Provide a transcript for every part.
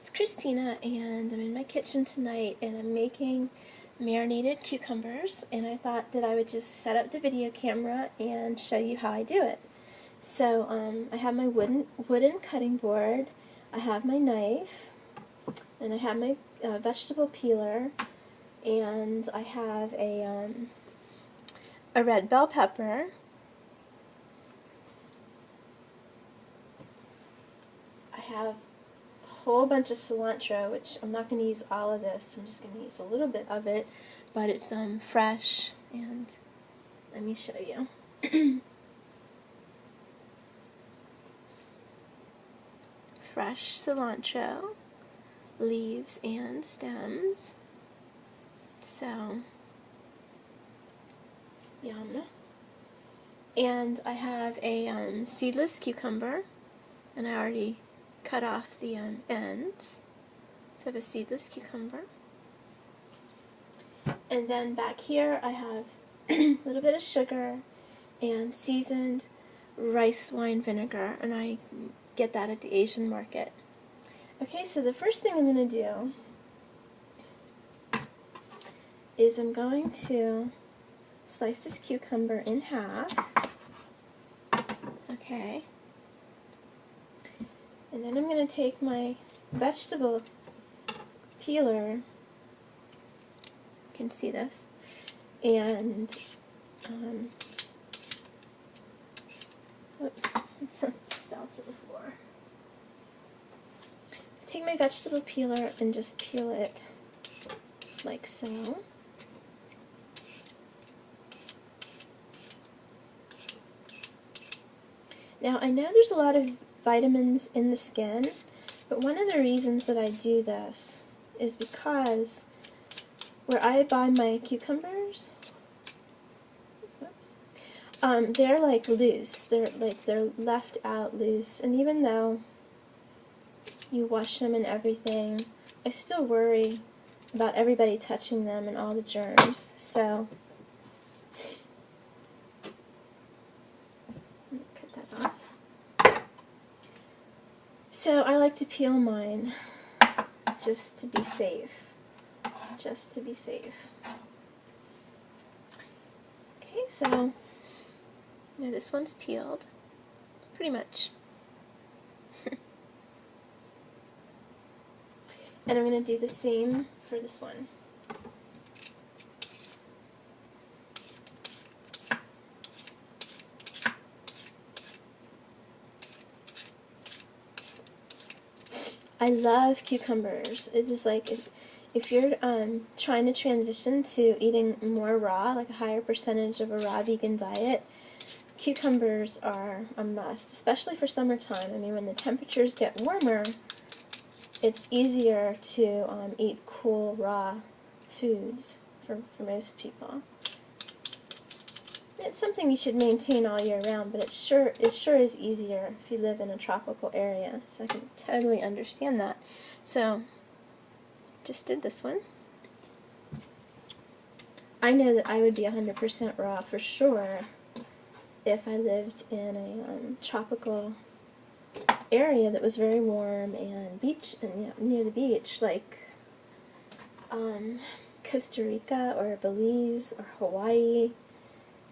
It's Christina, and I'm in my kitchen tonight, and I'm making marinated cucumbers, and I thought that I would just set up the video camera and show you how I do it. So I have my wooden cutting board, I have my knife, and I have my vegetable peeler, and I have a red bell pepper, I have a whole bunch of cilantro, which I'm not going to use all of this, I'm just going to use a little bit of it, but it's fresh, and let me show you. Fresh cilantro, leaves and stems, so yum. And I have a seedless cucumber, and I already cut off the ends, so I have a seedless cucumber. And then back here I have a little bit of sugar and seasoned rice wine vinegar, and I get that at the Asian market. Okay, so the first thing I'm going to do is I'm going to slice this cucumber in half. Okay. And then I'm going to take my vegetable peeler, you can see this, and oops, it fell to the floor. Take my vegetable peeler and just peel it like so. Now I know there's a lot of vitamins in the skin, but one of the reasons that I do this is because where I buy my cucumbers, they're like loose. They're left out loose, and even though you wash them and everything, I still worry about everybody touching them and all the germs. So let me cut that off. So I like to peel mine just to be safe. Just to be safe. Okay, so now this one's peeled, pretty much. And I'm going to do the same for this one. I love cucumbers. It is like if you're trying to transition to eating more raw, like a higher percentage of a raw vegan diet, cucumbers are a must, especially for summertime. I mean, when the temperatures get warmer, it's easier to eat cool, raw foods for most people. It's something you should maintain all year round, but it sure is easier if you live in a tropical area, so I can totally understand that. So, just did this one. I know that I would be 100% raw for sure if I lived in a tropical area that was very warm and beach and near the beach, like Costa Rica or Belize or Hawaii,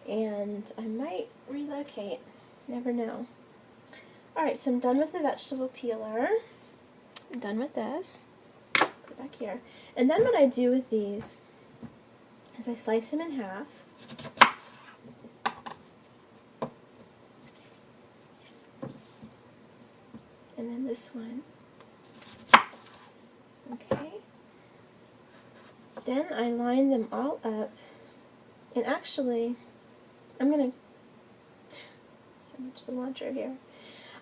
and I might relocate. Never know. Alright, so I'm done with the vegetable peeler. I'm done with this. Put it back here. And then what I do with these is I slice them in half. And then this one. Okay. Then I line them all up. And actually, I'm going to, so much cilantro here,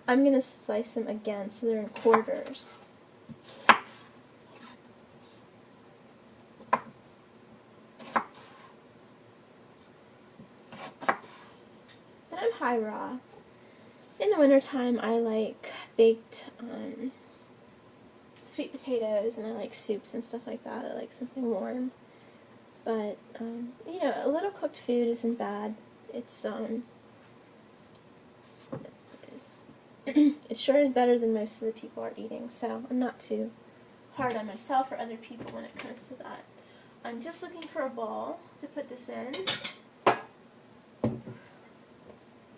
I'm going to slice them again so they're in quarters. And I'm high raw. In the wintertime, I like baked sweet potatoes, and I like soups and stuff like that. I like something warm. But, you know, a little cooked food isn't bad. It's, let's put this, it sure is better than most of the people are eating, so I'm not too hard on myself or other people when it comes to that. I'm just looking for a bowl to put this in.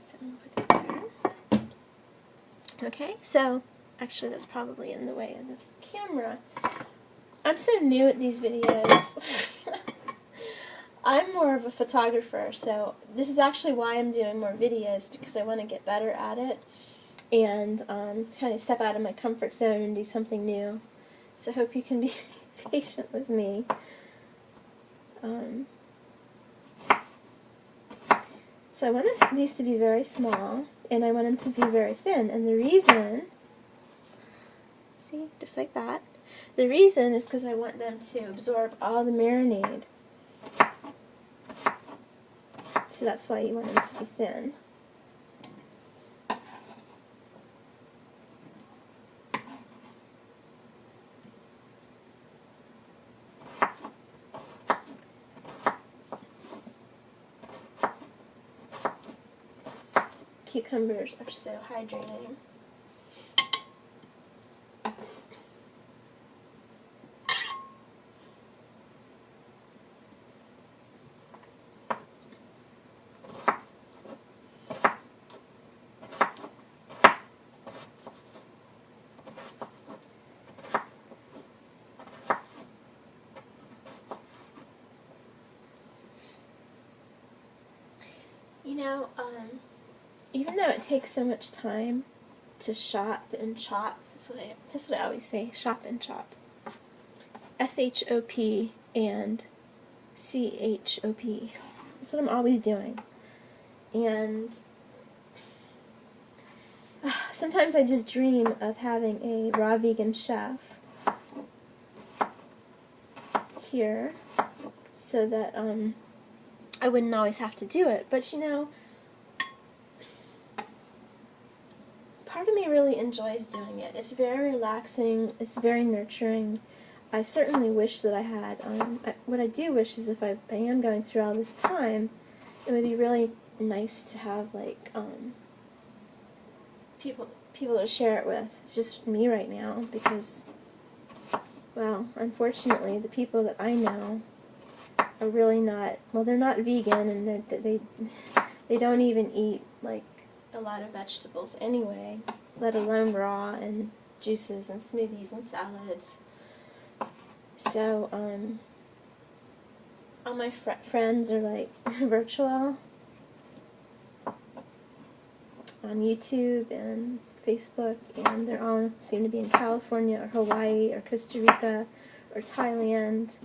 So I'm going to put that there. Okay, so actually that's probably in the way of the camera. I'm so new at these videos. I'm more of a photographer, so this is actually why I'm doing more videos, because I want to get better at it and kind of step out of my comfort zone and do something new. So I hope you can be patient with me. So I want these to be very small, and I want them to be very thin, and the reason, see, just like that, the reason is because I want them to absorb all the marinade. So that's why you want them to be thin. Cucumbers are so hydrating. You know, even though it takes so much time to shop and chop, that's what I always say, shop and chop. S-H-O-P and C-H-O-P. That's what I'm always doing. And sometimes I just dream of having a raw vegan chef here so that I wouldn't always have to do it. But you know, part of me really enjoys doing it. It's very relaxing. It's very nurturing. I certainly wish that I had, what I do wish is if I am going through all this time, it would be really nice to have, like, people to share it with. It's just me right now because, well, unfortunately, the people that I know are really not, well, they're not vegan, and they don't even eat, like, a lot of vegetables anyway, let alone raw and juices and smoothies and salads. So, all my friends are, like, virtual on YouTube and Facebook, and they all seem to be in California or Hawaii or Costa Rica or Thailand,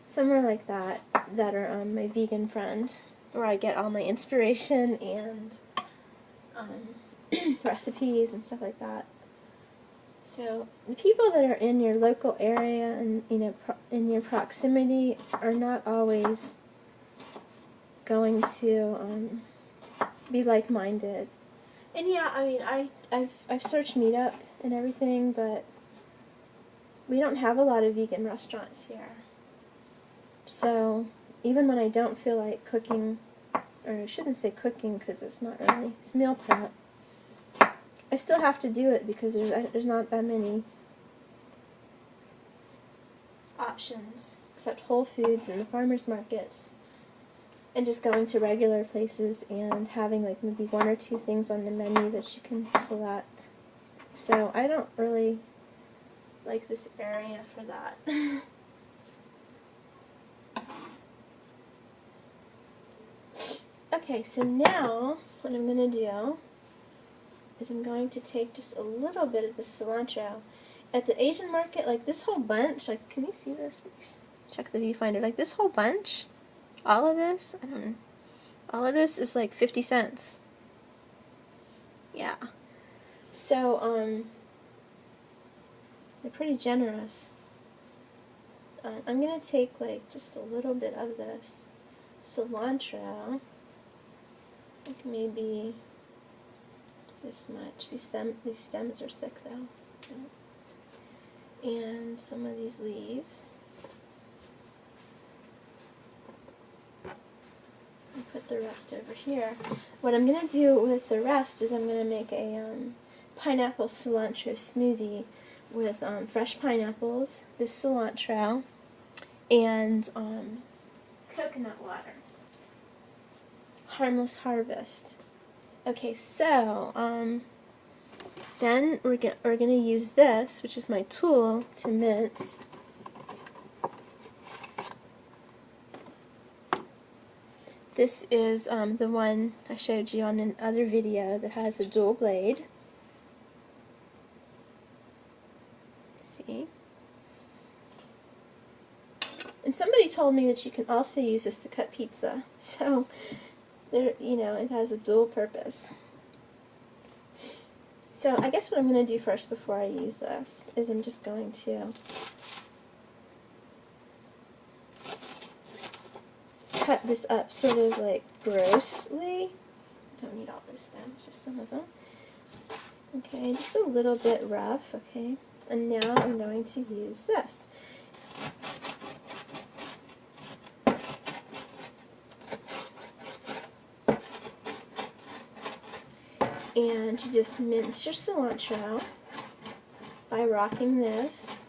somewhere like that, that are my vegan friends, where I get all my inspiration and recipes and stuff like that. So the people that are in your local area and, you know, in your proximity are not always going to be like-minded. And yeah, I mean, I've searched Meetup and everything, but we don't have a lot of vegan restaurants here. So even when I don't feel like cooking, or I shouldn't say cooking because it's not really, it's meal prep, I still have to do it because there's not that many options except Whole Foods and the farmers markets, and just going to regular places and having like maybe one or two things on the menu that you can select. So I don't really like this area for that. Okay, so now what I'm going to do is I'm going to take just a little bit of the cilantro. At the Asian market, like this whole bunch, like, can you see this? Check the viewfinder. Like this whole bunch, all of this, I don't know, all of this is like 50 cents. Yeah. So, they're pretty generous. I'm going to take like just a little bit of this cilantro, like maybe this much. These stems are thick though. And some of these leaves. And put the rest over here. What I'm going to do with the rest is I'm going to make a pineapple cilantro smoothie with fresh pineapples, this cilantro, and coconut water. Harmless Harvest. Okay, so then we're gonna use this, which is my tool, to mince. This is the one I showed you on another video that has a dual blade. See? And somebody told me that you can also use this to cut pizza. So there, you know, it has a dual purpose. So I guess what I'm going to do first before I use this is I'm just going to cut this up sort of like grossly. Don't need all this stems, just some of them. Okay, just a little bit rough, okay. And now I'm going to use this. And you just mince your cilantro by rocking this.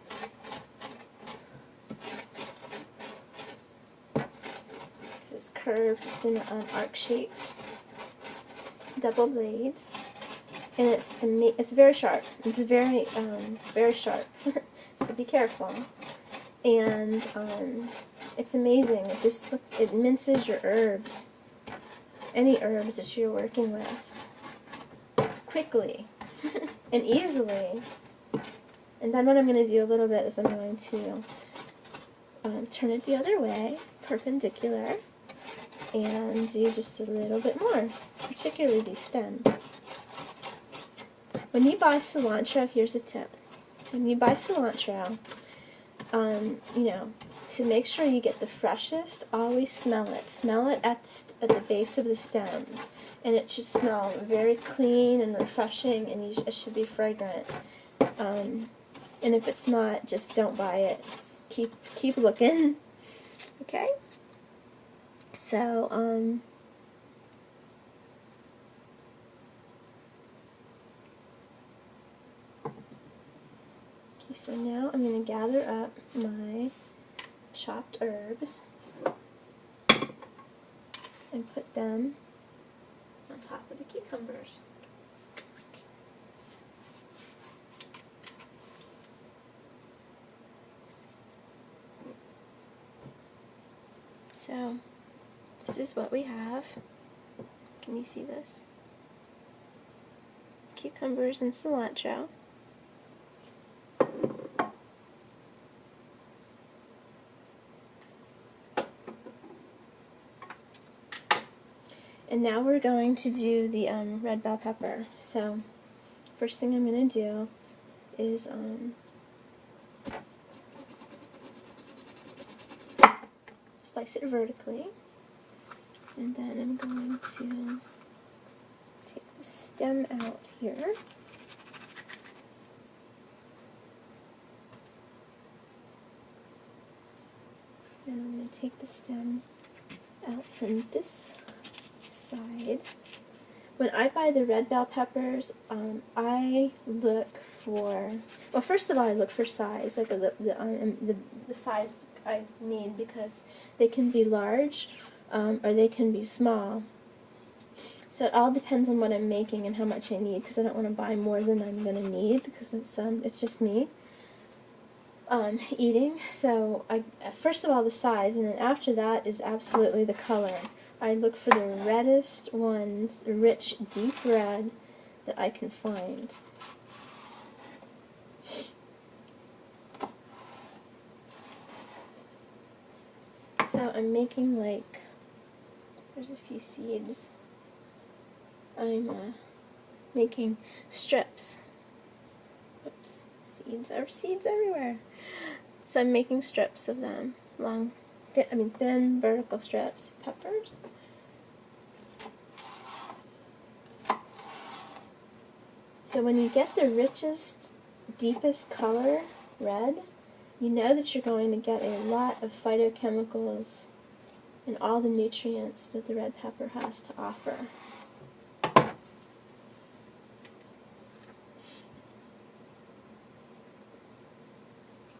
Because it's curved, it's in an arc shape. Double blades. And it's very sharp. It's very sharp. So be careful. And it's amazing. It minces your herbs. Any herbs that you're working with. Quickly and easily. And then what I'm going to do a little bit is I'm going to turn it the other way, perpendicular, and do just a little bit more, particularly these stems. When you buy cilantro, here's a tip. When you buy cilantro, you know, to make sure you get the freshest, always smell it. Smell it at the base of the stems. And it should smell very clean and refreshing, and it should be fragrant. And if it's not, just don't buy it. Keep looking. Okay? So, okay, so now I'm going to gather up my chopped herbs and put them on top of the cucumbers. So this is what we have. Can you see this? Cucumbers and cilantro. And now we're going to do the red bell pepper. So first thing I'm going to do is slice it vertically, and then I'm going to take the stem out here. And I'm going to take the stem out from this side. When I buy the red bell peppers, I look for, well, first of all, I look for size, like the size I need, because they can be large or they can be small. So it all depends on what I'm making and how much I need, because I don't want to buy more than I'm going to need, because it's just me eating. So first of all, the size, and then after that is absolutely the color. I look for the reddest ones, rich, deep red, that I can find. So I'm making, like, there's a few seeds. I'm making strips. Oops, seeds are seeds everywhere. So I'm making strips of them, thin vertical strips, peppers. So when you get the richest, deepest color, red, you know that you're going to get a lot of phytochemicals and all the nutrients that the red pepper has to offer.